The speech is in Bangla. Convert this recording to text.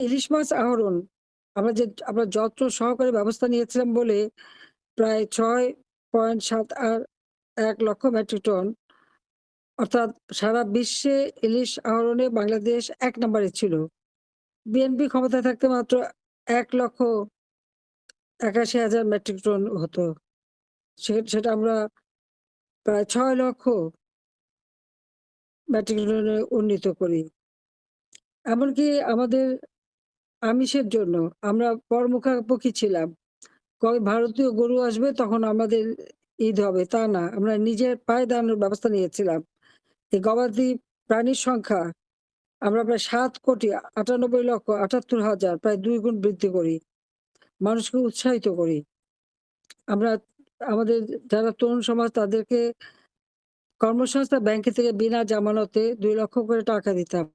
ইলিশ মাছ আহরণ আমরা যত্ন সহকারে ব্যবস্থা নিয়েছিলাম বলে প্রায় ৬.৭৮ লক্ষ মেট্রিক টন, অর্থাৎ সারা বিশ্বে ইলিশ আহরণে বাংলাদেশ ১ নম্বরে ছিল। বিএনপি ক্ষমতায় থাকতে মাত্র ১,৮১,০০০ মেট্রিক টন হতো। সেটা আমরা প্রায় ৬ লক্ষ মেট্রিক টনে উন্নীত করি। এমনকি আমাদের আমিষের জন্য আমরা মুখাপেক্ষী ছিলাম। কবে ভারতীয় গরু আসবে তখন আমাদের ঈদ হবে, তা না। আমরা নিজের পায়ে দাঁড়ানোর ব্যবস্থা নিয়েছিলাম। এই গবাদি প্রাণীর সংখ্যা আমরা প্রায় ৭,৯৮,৭৮,০০০ প্রায় ২ গুণ বৃদ্ধি করি। মানুষকে উৎসাহিত করি। আমরা আমাদের যারা তরুণ সমাজ তাদেরকে কর্মসংস্থান ব্যাংক থেকে বিনা জামানতে ২ লক্ষ করে টাকা দিতাম।